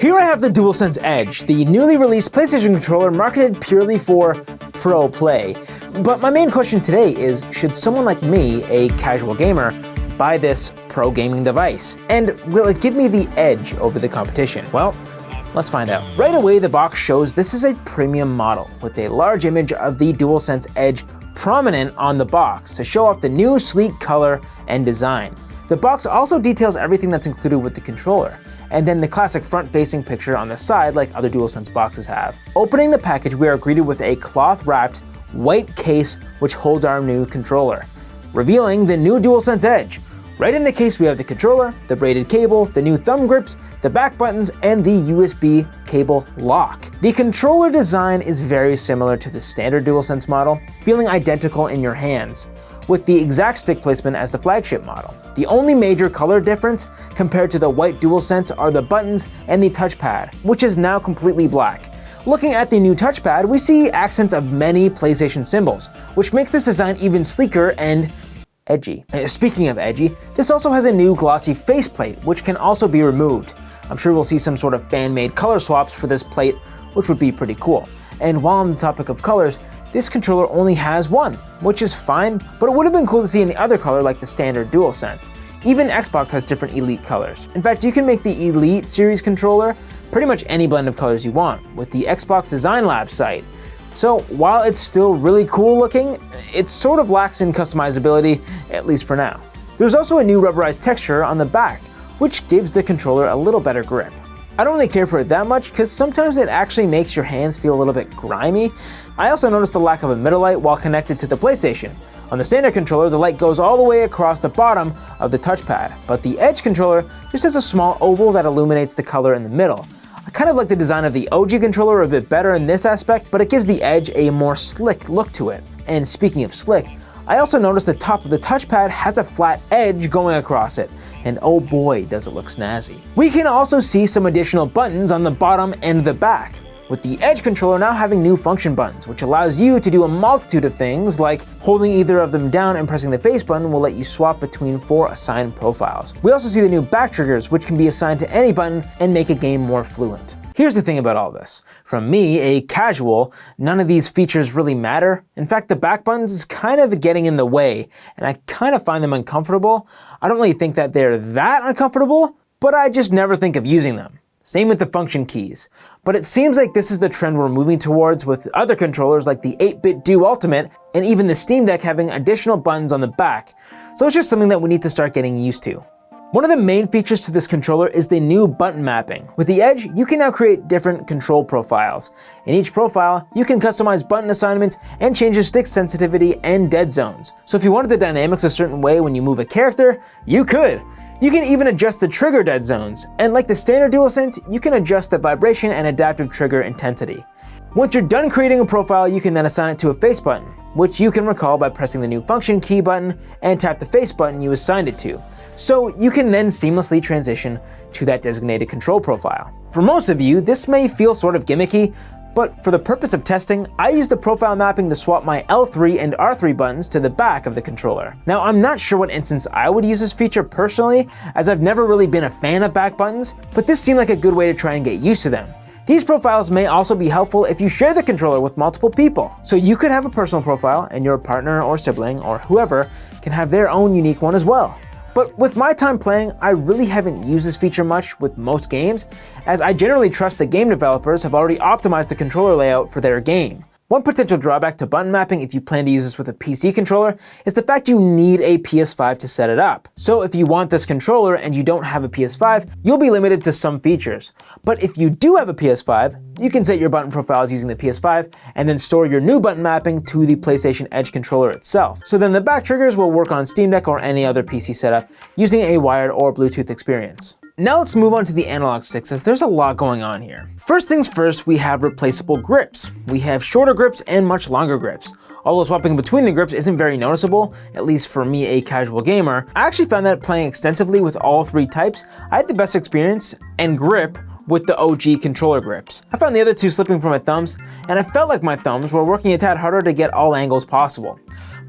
Here I have the DualSense Edge, the newly released PlayStation controller marketed purely for pro play. But my main question today is, should someone like me, a casual gamer, buy this pro gaming device? And will it give me the edge over the competition? Well, let's find out. Right away, the box shows this is a premium model with a large image of the DualSense Edge prominent on the box to show off the new sleek color and design. The box also details everything that's included with the controller, and then the classic front-facing picture on the side like other DualSense boxes have. Opening the package, we are greeted with a cloth-wrapped white case which holds our new controller, revealing the new DualSense Edge. Right in the case we have the controller, the braided cable, the new thumb grips, the back buttons, and the USB cable lock. The controller design is very similar to the standard DualSense model, feeling identical in your hands, with the exact stick placement as the flagship model. The only major color difference compared to the white DualSense are the buttons and the touchpad, which is now completely black. Looking at the new touchpad, we see accents of many PlayStation symbols, which makes this design even sleeker and edgy. Speaking of edgy, this also has a new glossy faceplate, which can also be removed. I'm sure we'll see some sort of fan-made color swaps for this plate, which would be pretty cool. And while on the topic of colors, this controller only has one, which is fine, but it would have been cool to see any other color like the standard DualSense. Even Xbox has different Elite colors. In fact, you can make the Elite series controller pretty much any blend of colors you want with the Xbox Design Lab site. So while it's still really cool looking, it sort of lacks in customizability, at least for now. There's also a new rubberized texture on the back, which gives the controller a little better grip. I don't really care for it that much because sometimes it actually makes your hands feel a little bit grimy. I also noticed the lack of a middle light while connected to the PlayStation. On the standard controller, the light goes all the way across the bottom of the touchpad, but the Edge controller just has a small oval that illuminates the color in the middle. I kind of like the design of the OG controller a bit better in this aspect, but it gives the Edge a more slick look to it. And speaking of slick, I also noticed the top of the touchpad has a flat edge going across it, and oh boy does it look snazzy. We can also see some additional buttons on the bottom and the back, with the Edge controller now having new function buttons, which allows you to do a multitude of things, like holding either of them down and pressing the face button will let you swap between 4 assigned profiles. We also see the new back triggers, which can be assigned to any button and make a game more fluent. Here's the thing about all this. From me, a casual, none of these features really matter. In fact, the back buttons is kind of getting in the way, and I kind of find them uncomfortable. I don't really think that they're that uncomfortable, but I just never think of using them. Same with the function keys. But it seems like this is the trend we're moving towards with other controllers like the 8-bit Do Ultimate and even the Steam Deck having additional buttons on the back. So it's just something that we need to start getting used to. One of the main features to this controller is the new button mapping. With the Edge, you can now create different control profiles. In each profile, you can customize button assignments and change the stick sensitivity and dead zones. So if you wanted the dynamics a certain way when you move a character, you could. You can even adjust the trigger dead zones, and like the standard DualSense, you can adjust the vibration and adaptive trigger intensity. Once you're done creating a profile, you can then assign it to a face button, which you can recall by pressing the new function key button and tap the face button you assigned it to. So you can then seamlessly transition to that designated control profile. For most of you, this may feel sort of gimmicky, but for the purpose of testing, I used the profile mapping to swap my L3 and R3 buttons to the back of the controller. Now, I'm not sure what instance I would use this feature personally, as I've never really been a fan of back buttons, but this seemed like a good way to try and get used to them. These profiles may also be helpful if you share the controller with multiple people. So you could have a personal profile, and your partner or sibling or whoever can have their own unique one as well. But with my time playing, I really haven't used this feature much with most games, as I generally trust the game developers have already optimized the controller layout for their game. One potential drawback to button mapping if you plan to use this with a PC controller is the fact you need a PS5 to set it up. So if you want this controller and you don't have a PS5, you'll be limited to some features. But if you do have a PS5, you can set your button profiles using the PS5 and then store your new button mapping to the PlayStation Edge controller itself. So then the back triggers will work on Steam Deck or any other PC setup using a wired or Bluetooth experience. Now let's move on to the analog sticks, as there's a lot going on here. First things first, we have replaceable grips. We have shorter grips and much longer grips. Although swapping between the grips isn't very noticeable, at least for me, a casual gamer, I actually found that playing extensively with all 3 types, I had the best experience and grip with the OG controller grips. I found the other 2 slipping from my thumbs, and I felt like my thumbs were working a tad harder to get all angles possible.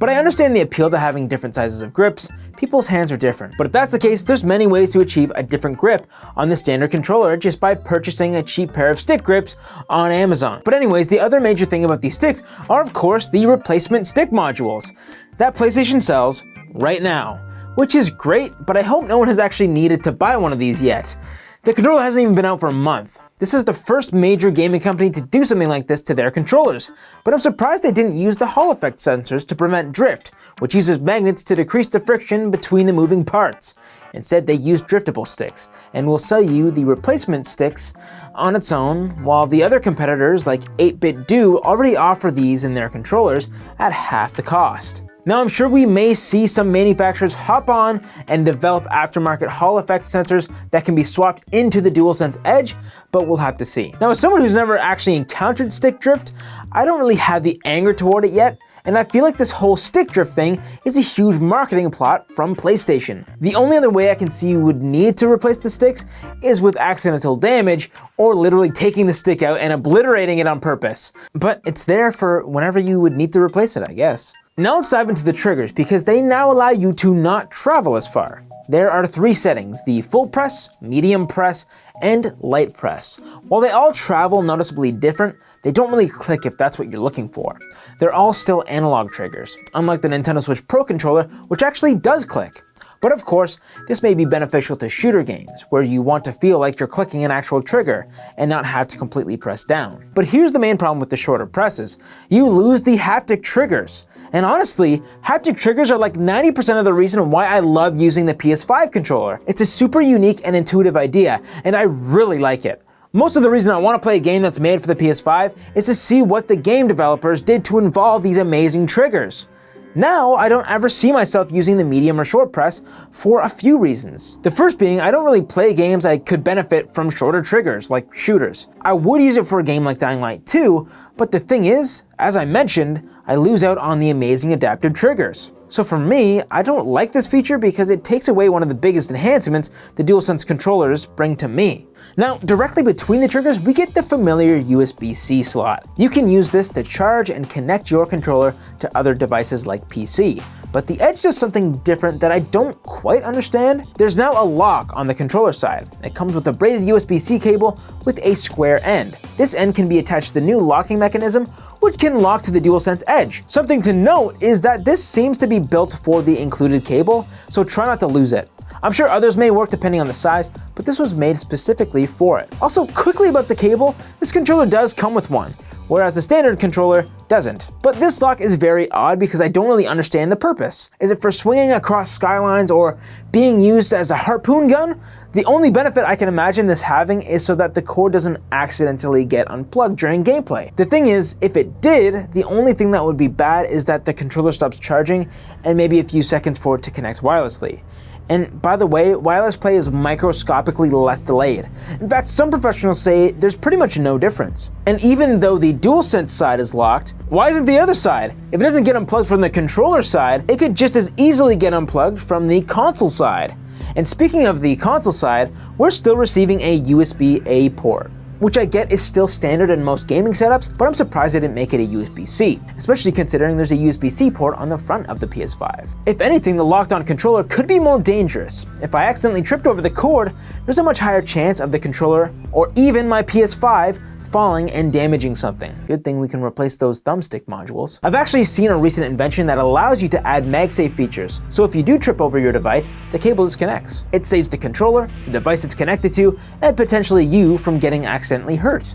But I understand the appeal to having different sizes of grips. People's hands are different. But if that's the case, there's many ways to achieve a different grip on the standard controller just by purchasing a cheap pair of stick grips on Amazon. But anyways, the other major thing about these sticks are of course the replacement stick modules that PlayStation sells right now, which is great, but I hope no one has actually needed to buy one of these yet. The controller hasn't even been out for a month. This is the first major gaming company to do something like this to their controllers, but I'm surprised they didn't use the Hall effect sensors to prevent drift, which uses magnets to decrease the friction between the moving parts. Instead, they used driftable sticks, and will sell you the replacement sticks on its own, while the other competitors like 8-Bit Do already offer these in their controllers at half the cost. Now I'm sure we may see some manufacturers hop on and develop aftermarket Hall effect sensors that can be swapped into the DualSense Edge, but we'll have to see. Now as someone who's never actually encountered stick drift, I don't really have the anger toward it yet, and I feel like this whole stick drift thing is a huge marketing plot from PlayStation. The only other way I can see you would need to replace the sticks is with accidental damage, or literally taking the stick out and obliterating it on purpose. But it's there for whenever you would need to replace it, I guess. Now let's dive into the triggers, because they now allow you to not travel as far. There are 3 settings: the full press, medium press, and light press. While they all travel noticeably different, they don't really click if that's what you're looking for. They're all still analog triggers, unlike the Nintendo Switch Pro controller, which actually does click. But of course, this may be beneficial to shooter games, where you want to feel like you're clicking an actual trigger and not have to completely press down. But here's the main problem with the shorter presses: you lose the haptic triggers. And honestly, haptic triggers are like 90% of the reason why I love using the PS5 controller. It's a super unique and intuitive idea, and I really like it. Most of the reason I want to play a game that's made for the PS5 is to see what the game developers did to involve these amazing triggers. Now, I don't ever see myself using the medium or short press for a few reasons. The first being, I don't really play games I could benefit from shorter triggers, like shooters. I would use it for a game like Dying Light 2, but the thing is, as I mentioned, I lose out on the amazing adaptive triggers. So for me, I don't like this feature because it takes away one of the biggest enhancements the DualSense controllers bring to me. Now, directly between the triggers, we get the familiar USB-C slot. You can use this to charge and connect your controller to other devices like PC. But the Edge does something different that I don't quite understand. There's now a lock on the controller side. It comes with a braided USB-C cable with a square end. This end can be attached to the new locking mechanism, which can lock to the DualSense Edge. Something to note is that this seems to be built for the included cable, so try not to lose it. I'm sure others may work depending on the size, but this was made specifically for it. Also, quickly about the cable, this controller does come with one, whereas the standard controller doesn't. But this lock is very odd because I don't really understand the purpose. Is it for swinging across skylines or being used as a harpoon gun? The only benefit I can imagine this having is so that the cord doesn't accidentally get unplugged during gameplay. The thing is, if it did, the only thing that would be bad is that the controller stops charging and maybe a few seconds for it to connect wirelessly. And by the way, wireless play is microscopically less delayed. In fact, some professionals say there's pretty much no difference. And even though the DualSense side is locked, why isn't the other side? If it doesn't get unplugged from the controller side, it could just as easily get unplugged from the console side. And speaking of the console side, we're still receiving a USB-A port, which I get is still standard in most gaming setups, but I'm surprised they didn't make it a USB-C, especially considering there's a USB-C port on the front of the PS5. If anything, the locked-on controller could be more dangerous. If I accidentally tripped over the cord, there's a much higher chance of the controller, or even my PS5, falling and damaging something. Good thing we can replace those thumbstick modules. I've actually seen a recent invention that allows you to add MagSafe features, so if you do trip over your device, the cable disconnects. It saves the controller, the device it's connected to, and potentially you from getting accidentally hurt.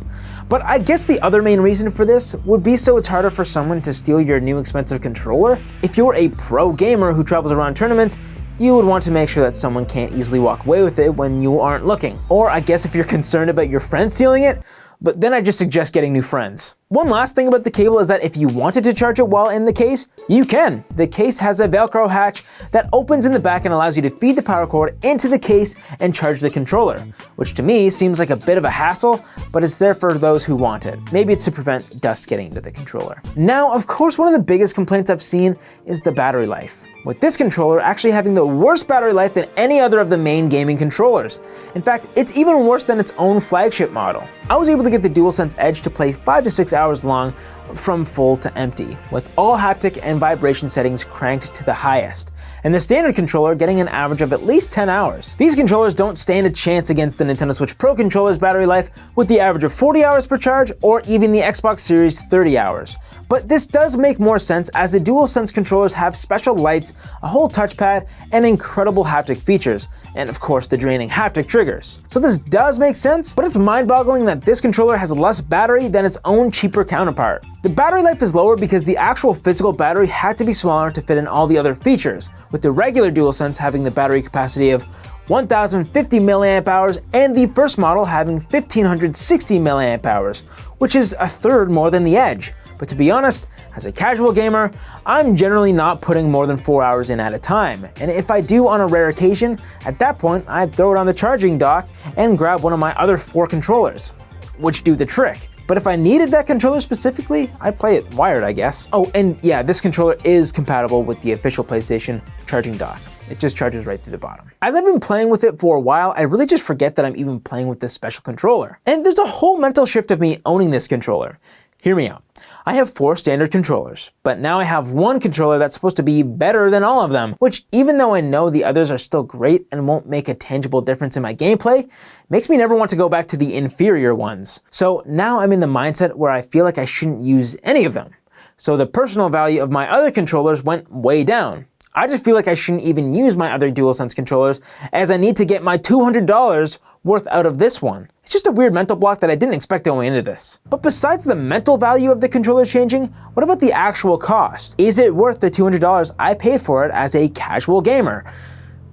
But I guess the other main reason for this would be so it's harder for someone to steal your new expensive controller. If you're a pro gamer who travels around tournaments, you would want to make sure that someone can't easily walk away with it when you aren't looking. Or I guess if you're concerned about your friends stealing it, but then I just suggest getting new friends. One last thing about the cable is that if you wanted to charge it while in the case, you can. The case has a Velcro hatch that opens in the back and allows you to feed the power cord into the case and charge the controller, which to me seems like a bit of a hassle, but it's there for those who want it. Maybe it's to prevent dust getting into the controller. Now, of course, one of the biggest complaints I've seen is the battery life, with this controller actually having the worst battery life than any other of the main gaming controllers. In fact, it's even worse than its own flagship model. I was able to get the DualSense Edge to play 5 to 6 hours long from full to empty, with all haptic and vibration settings cranked to the highest, and the standard controller getting an average of at least 10 hours. These controllers don't stand a chance against the Nintendo Switch Pro controller's battery life with the average of 40 hours per charge, or even the Xbox Series 30 hours. But this does make more sense as the DualSense controllers have special lights, a whole touchpad, and incredible haptic features, and of course the draining haptic triggers. So this does make sense, but it's mind-boggling that this controller has less battery than its own cheaper counterpart. The battery life is lower because the actual physical battery had to be smaller to fit in all the other features, with the regular DualSense having the battery capacity of 1050 mAh and the first model having 1560 mAh, which is a third more than the Edge. But to be honest, as a casual gamer, I'm generally not putting more than 4 hours in at a time, and if I do on a rare occasion, at that point I'd throw it on the charging dock and grab one of my other 4 controllers, which do the trick. But if I needed that controller specifically, I'd play it wired, I guess. Oh, and yeah, this controller is compatible with the official PlayStation charging dock. It just charges right through the bottom. As I've been playing with it for a while, I really just forget that I'm even playing with this special controller. And there's a whole mental shift of me owning this controller. Hear me out. I have 4 standard controllers, but now I have one controller that's supposed to be better than all of them, which even though I know the others are still great and won't make a tangible difference in my gameplay, makes me never want to go back to the inferior ones. So now I'm in the mindset where I feel like I shouldn't use any of them. So the personal value of my other controllers went way down. I just feel like I shouldn't even use my other DualSense controllers as I need to get my $200 worth out of this one. It's just a weird mental block that I didn't expect going into this. But besides the mental value of the controller changing, what about the actual cost? Is it worth the $200 I paid for it as a casual gamer?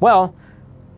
Well,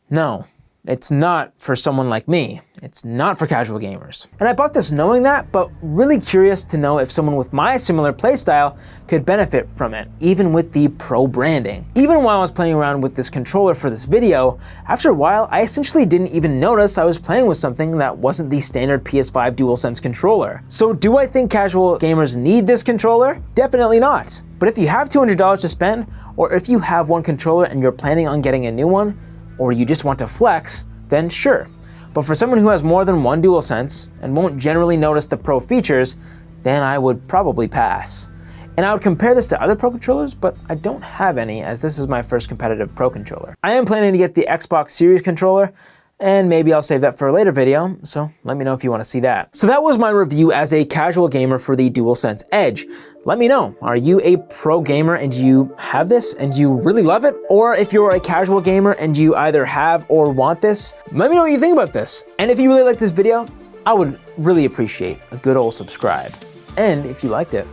no. It's not for someone like me. It's not for casual gamers. And I bought this knowing that, but really curious to know if someone with my similar playstyle could benefit from it, even with the Pro branding. Even while I was playing around with this controller for this video, after a while, I essentially didn't even notice I was playing with something that wasn't the standard PS5 DualSense controller. So do I think casual gamers need this controller? Definitely not. But if you have $200 to spend, or if you have one controller and you're planning on getting a new one, or you just want to flex, then sure. But for someone who has more than one DualSense and won't generally notice the Pro features, then I would probably pass. And I would compare this to other Pro controllers, but I don't have any as this is my first competitive Pro controller. I am planning to get the Xbox Series controller, and maybe I'll save that for a later video, so let me know if you want to see that. So that was my review as a casual gamer for the DualSense Edge. Let me know, are you a pro gamer and you have this and you really love it? Or if you're a casual gamer and you either have or want this, let me know what you think about this. And if you really liked this video, I would really appreciate a good old subscribe. And if you liked it,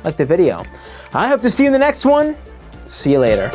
like the video. I hope to see you in the next one. See you later.